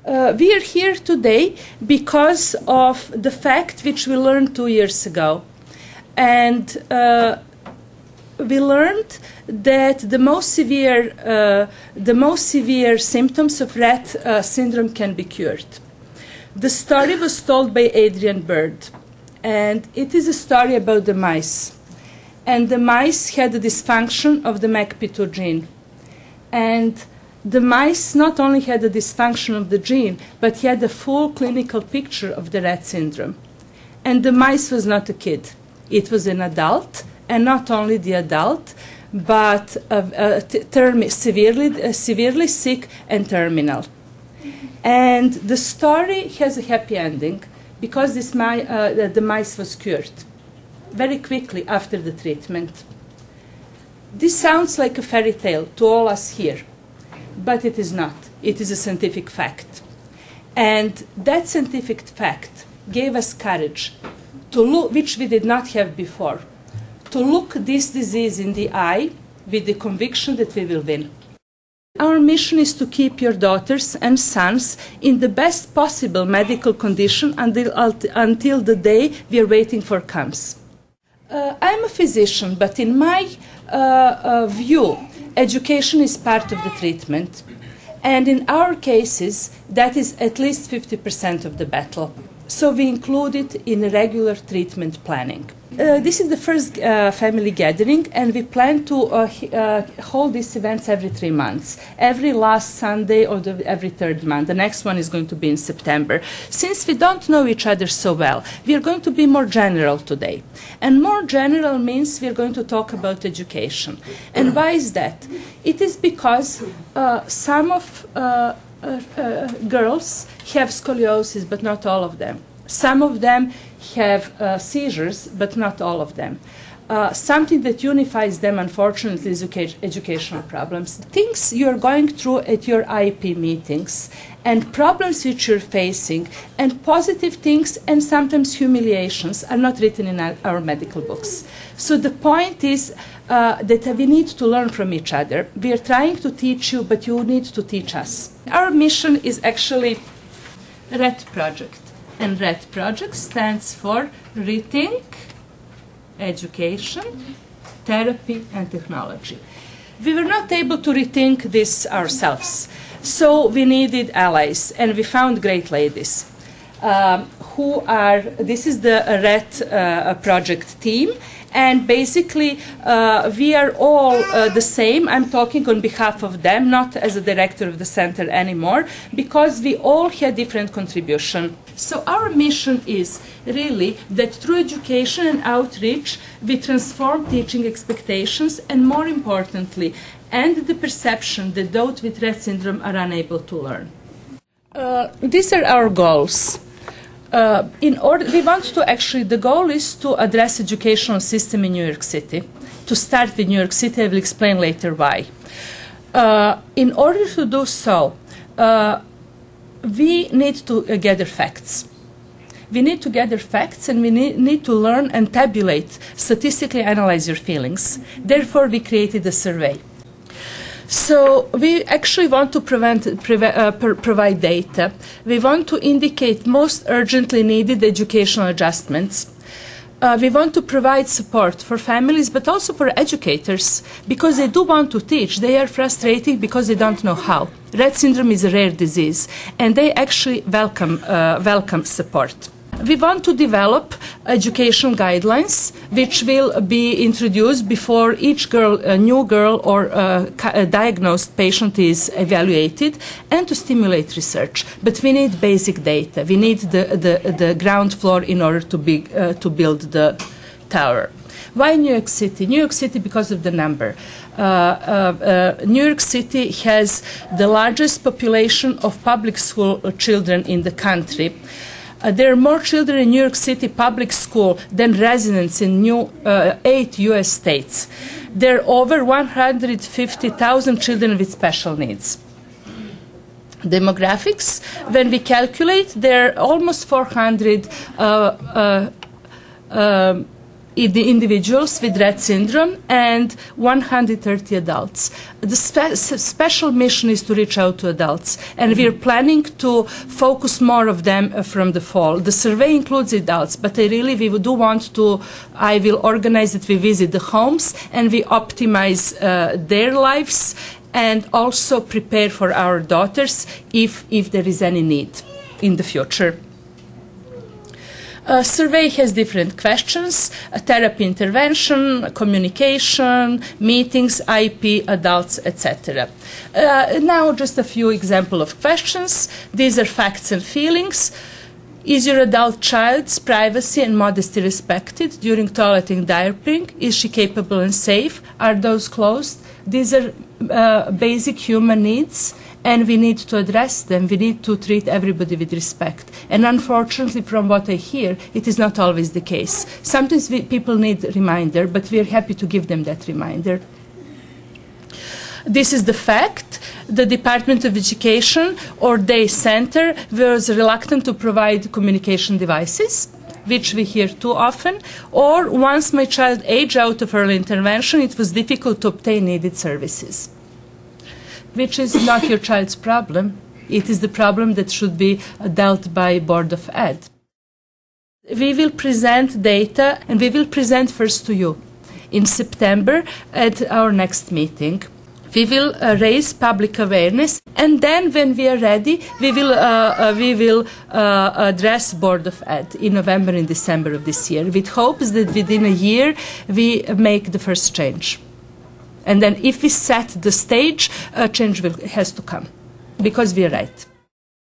We are here today because of the fact which we learned 2 years ago. And we learned that the most severe symptoms of Rett syndrome can be cured. The story was told by Adrian Bird, and it is a story about the mice. And the mice had a dysfunction of the MECP2 gene. And the mice not only had a dysfunction of the gene, but had a full clinical picture of the Rett syndrome. And the mice was not a kid. It was an adult, and not only the adult, but severely sick and terminal. And the story has a happy ending because the mice was cured very quickly after the treatment. This sounds like a fairy tale to all us here, but it is not. It is a scientific fact. And that scientific fact gave us courage to look, which we did not have before, to look this disease in the eye with the conviction that we will win. Our mission is to keep your daughters and sons in the best possible medical condition until the day we are waiting for comes. I'm a physician, but in my view, education is part of the treatment. And in our cases, that is at least 50% of the battle. So we include it in regular treatment planning. This is the first family gathering, and we plan to hold these events every 3 months, every last Sunday or every third month. The next one is going to be in September. Since we don't know each other so well, we are going to be more general today. And more general means we are going to talk about education. And why is that? It is because some of girls have scoliosis, but not all of them. Some of them have seizures, but not all of them. Something that unifies them, unfortunately, is educational problems. Things you're going through at your IEP meetings, and problems which you're facing, and positive things, and sometimes humiliations, are not written in our medical books. So the point is that we need to learn from each other. We are trying to teach you, but you need to teach us. Our mission is actually Rett Project. And Rett Project stands for Rethink, Education, Therapy, and Technology. We were not able to rethink this ourselves, so we needed allies, and we found great ladies this is the Rett Project team, and basically we are all the same. I'm talking on behalf of them, not as a director of the center anymore, because we all had different contribution. So our mission is really that through education and outreach, we transform teaching expectations, and more importantly, end the perception that those with Rett syndrome are unable to learn. These are our goals. The goal is to address educational system in New York City. To start with New York City, I will explain later why. In order to do so, we need to gather facts. We need to gather facts, and we need to learn and tabulate, statistically analyze your feelings. Therefore, we created a survey. So we actually want to provide data. We want to indicate most urgently needed educational adjustments. We want to provide support for families, but also for educators, because they do want to teach. They are frustrated because they don't know how. Rett syndrome is a rare disease, and they actually welcome support. We want to develop educational guidelines which will be introduced before each new girl or a diagnosed patient is evaluated, and to stimulate research. But we need basic data. We need the ground floor in order to build the tower. Why New York City? New York City because of the number. New York City has the largest population of public school children in the country. There are more children in New York City public school than residents in 8 U.S. states. There are over 150,000 children with special needs. Demographics, when we calculate, there are almost 400 the individuals with Rett syndrome and 130 adults. The special mission is to reach out to adults, and we are planning to focus more of them from the fall. The survey includes adults, but we do want to, I will organize it, we visit the homes and we optimize their lives and also prepare for our daughters if there is any need in the future. A survey has different questions: therapy intervention, communication, meetings, IP, adults, etc. Now just a few examples of questions. These are facts and feelings. Is your adult child's privacy and modesty respected during toileting, diapering? Is she capable and safe? Are those closed? These are basic human needs, and we need to address them. We need to treat everybody with respect. And unfortunately, from what I hear, it is not always the case. Sometimes people need a reminder, but we are happy to give them that reminder. This is the fact. The Department of Education or Day Center was reluctant to provide communication devices, which we hear too often. Or once my child aged out of early intervention, it was difficult to obtain needed services, which is not your child's problem. It is the problem that should be dealt by Board of Ed. We will present data, and we will present first to you in September at our next meeting. We will raise public awareness, and then when we are ready, we will address Board of Ed in November and December of this year, with hopes that within a year we make the first change. And then if we set the stage, a change has to come, because we are right.